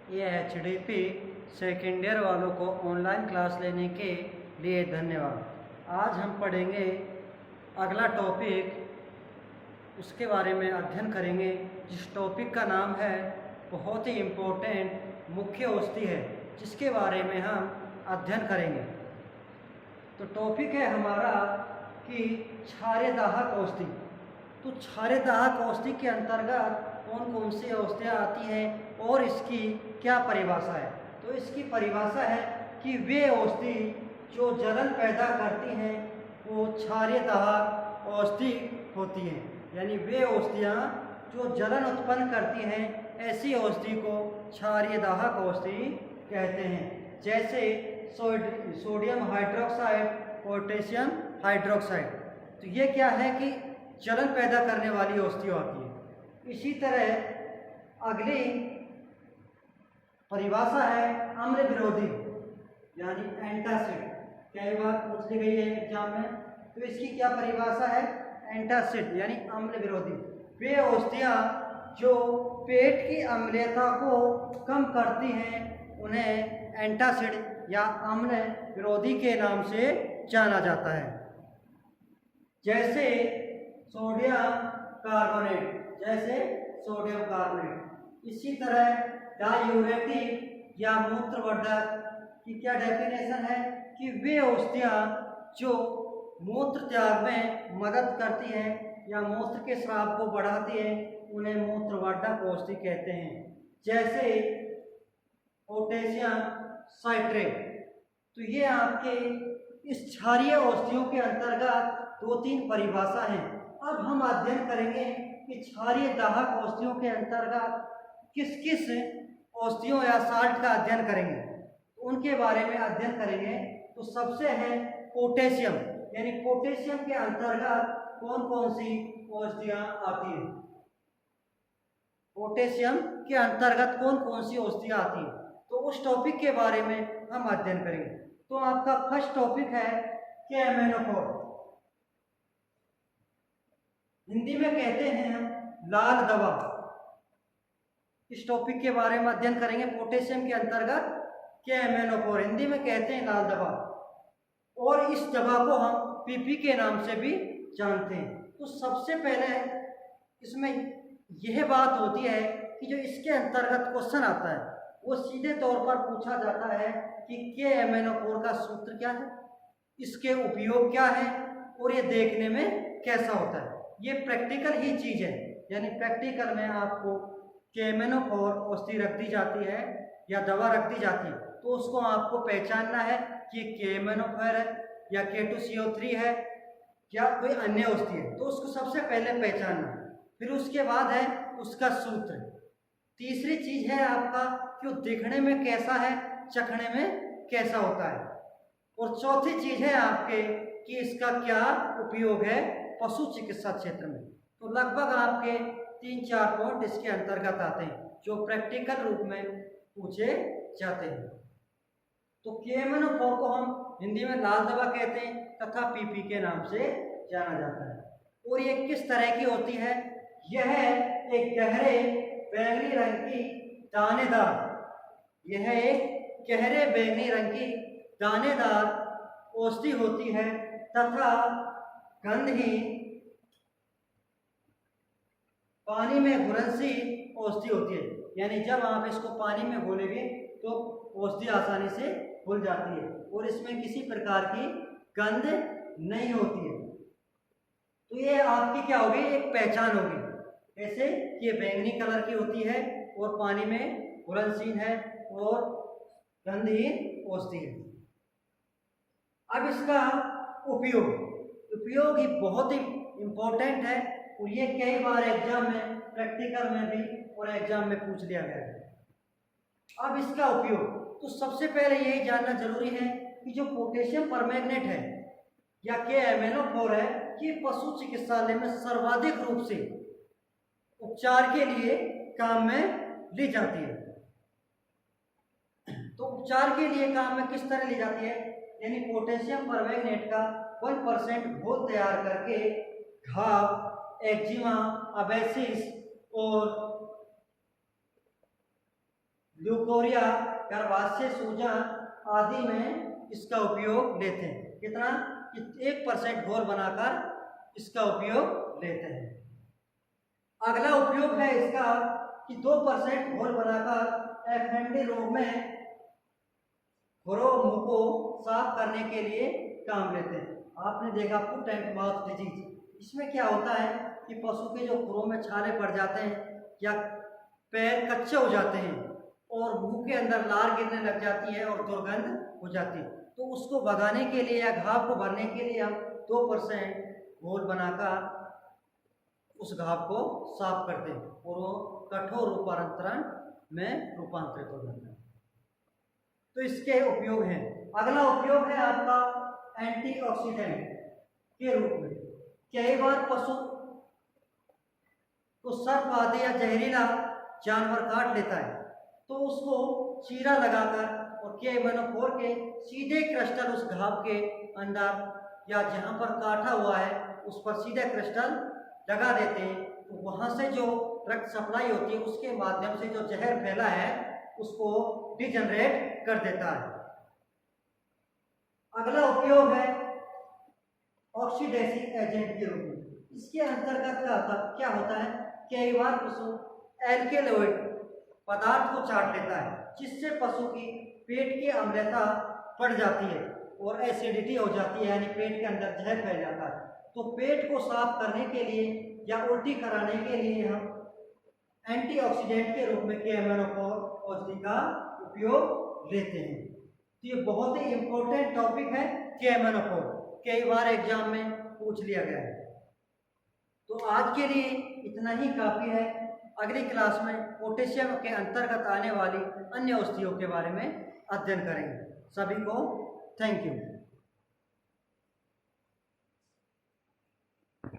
AHDP second year वालों को online class लेने के लिए धन्यवाद। आज हम पढ़ेंगे अगला टॉपिक, उसके बारे में अध्ययन करेंगे जिस टॉपिक का नाम है बहुत ही इम्पोर्टेंट मुख्य औषधि है, जिसके बारे में हम अध्ययन करेंगे। तो टॉपिक है हमारा कि क्षार्यदाहक औषधि। तो क्षार्यदाहक औषधि के अंतर्गत कौन कौन सी औषधियाँ आती हैं और इसकी क्या परिभाषा है। तो इसकी परिभाषा है कि वे औषधि जो जलन पैदा करती हैं वो क्षार्यदाहक औषधि होती हैं, यानी वे औषधियाँ जो जलन उत्पन्न करती हैं ऐसी औषधि को क्षार्यदाहक औषधि कहते हैं। जैसे सोडियम हाइड्रोक्साइड, पोटेशियम हाइड्रोक्साइड। तो ये क्या है कि जलन पैदा करने वाली औषधि होती है। इसी तरह अगली परिभाषा है अम्ल विरोधी, यानी एंटासिड। कई बार पूछ ली गई है एग्जाम में। तो इसकी क्या परिभाषा है? एंटासिड यानी अम्ल विरोधी। वे औषधियाँ जो पेट की अम्लता को कम करती हैं उन्हें एंटासिड या अम्ल विरोधी के नाम से जाना जाता है। जैसे सोडियम कार्बोनेट, इसी तरह डायूरेटिक या मूत्रवर्धक की क्या डेफिनेशन है कि वे औषधियाँ जो मूत्र त्याग में मदद करती हैं या मूत्र के स्राव को बढ़ाती हैं उन्हें मूत्रवर्धक औषधि कहते हैं। जैसे पोटेशियम साइट्रेट। तो ये आपके इस क्षारीय औषधियों के अंतर्गत 2-3 परिभाषा हैं। अब हम अध्ययन करेंगे कि क्षारीय दाहक औषधियों के अंतर्गत किस किस औषधियों या साल्ट का अध्ययन करेंगे, उनके बारे में अध्ययन करेंगे। तो सबसे है पोटेशियम, यानी पोटेशियम के अंतर्गत कौन कौन सी औषधियाँ आती हैं। पोटेशियम के अंतर्गत कौन कौन सी औषधियाँ आती हैं, तो उस टॉपिक के बारे में हम अध्ययन करेंगे। तो आपका फर्स्ट टॉपिक है केमेनोफोर। हिंदी में कहते हैं लाल दवा। इस टॉपिक के बारे में अध्ययन करेंगे। पोटेशियम के अंतर्गत केमेनोफोर, हिंदी में कहते हैं लाल दवा, और इस दवा को हम पीपी के नाम से भी जानते हैं। तो सबसे पहले इसमें यह बात होती है कि जो इसके अंतर्गत क्वेश्चन आता है वो सीधे तौर पर पूछा जाता है कि केमेनोफोर का सूत्र क्या है, इसके उपयोग क्या है और ये देखने में कैसा होता है। ये प्रैक्टिकल ही चीज़ है, यानी प्रैक्टिकल में आपको केमेनोफोर औषधि रख दी जाती है या दवा रख दी जाती है, तो उसको आपको पहचानना है कि केमेनोफोर है या K2CO3 है या कोई अन्य औषधि है। तो उसको सबसे पहले पहचानना, फिर उसके बाद है उसका सूत्र। तीसरी चीज है आपका कि वो दिखने में कैसा है, चखने में कैसा होता है, और चौथी चीज है आपके कि इसका क्या उपयोग है पशु चिकित्सा क्षेत्र में। तो लगभग आपके 3-4 पॉइंट इसके अंतर्गत आते हैं जो प्रैक्टिकल रूप में पूछे जाते हैं। तो केमेनोफोर को हम हिंदी में लाल दवा कहते हैं तथा पीपी के नाम से जाना जाता है। और ये किस तरह की होती है? यह एक गहरे बैंगनी रंग की दानेदार, यह एक गहरे बैंगनी रंग की दानेदार औषधि होती है तथा गंधहीन पानी में घुलनशील औषधि होती है, यानी जब आप इसको पानी में घोलेंगे तो औषधि आसानी से घुल जाती है और इसमें किसी प्रकार की गंध नहीं होती है। तो ये आपकी क्या होगी, एक पहचान होगी, ऐसे कि ये बैंगनी कलर की होती है और पानी में घुलनशील है और गंधहीन औषधि है। अब इसका उपयोग ही बहुत ही इम्पोर्टेंट है और ये कई बार एग्जाम में, प्रैक्टिकल में भी और एग्जाम में पूछ लिया गया है। अब इसका उपयोग, तो सबसे पहले यही जानना जरूरी है कि जो पोटेशियम परमैंगनेट है या केमेनोफोर है, ये पशु चिकित्सालय में सर्वाधिक रूप से उपचार के लिए काम में ली जाती है। तो उपचार के लिए काम में किस तरह ली जाती है, यानी पोटेशियम परमैंगनेट का 1% घोल तैयार करके घाव, एक्जिमा, अबेसिस और ल्यूकोरिया, गर्भाशय सूजन आदि में इसका उपयोग लेते हैं। कितना? 1% घोल बनाकर इसका उपयोग लेते हैं। अगला उपयोग है इसका कि 2% घोल बनाकर एफएमडी रोग में खुरों मुंह को साफ करने के लिए काम लेते हैं। आपने देखा फुट एंड माउथ डिजीज, इसमें क्या होता है कि पशु के जो खुरों में छाले पड़ जाते हैं या पैर कच्चे हो जाते हैं और मुंह के अंदर लार गिरने लग जाती है और दुर्गंध हो जाती है, तो उसको भगाने के लिए या घाव को भरने के लिए हम 2% घोल बनाकर उस घाव को साफ करते हैं और वो कठोर रूपांतरण में रूपांतरित हो जाता है। तो इसके उपयोग हैं। अगला उपयोग है आपका एंटीऑक्सीडेंट के रूप में। कई बार पशु को सर्प आदि या जहरीला जानवर काट लेता है, तो उसको चीरा लगाकर और KMnO4 के सीधे क्रिस्टल उस घाव के अंदर या जहां पर काटा हुआ है उस पर सीधे क्रिस्टल लगा देते हैं, तो वहां से जो रक्त सप्लाई होती है उसके माध्यम से जो जहर फैला है उसको डिजनरेट कर देता है। अगला उपयोग है ऑक्सीडेसिव एजेंट के रूप में। इसके अंतर्गत क्या होता है, कई बार पशु एल्केलॉइड पदार्थ को चाट लेता है जिससे पशु की पेट की अम्लता बढ़ जाती है और एसिडिटी हो जाती है, यानी पेट के अंदर जहर फैल जाता है। तो पेट को साफ करने के लिए या उल्टी कराने के लिए हम एंटीऑक्सीडेंट के रूप में KMnO4 औषधि का उपयोग लेते हैं। तो ये बहुत ही इंपॉर्टेंट टॉपिक है KMnO4, कई बार एग्जाम में पूछ लिया गया है। तो आज के लिए इतना ही काफ़ी है। अगली क्लास में पोटेशियम के अंतर्गत आने वाली अन्य औषधियों के बारे में अध्ययन करेंगे। सभी को थैंक यू।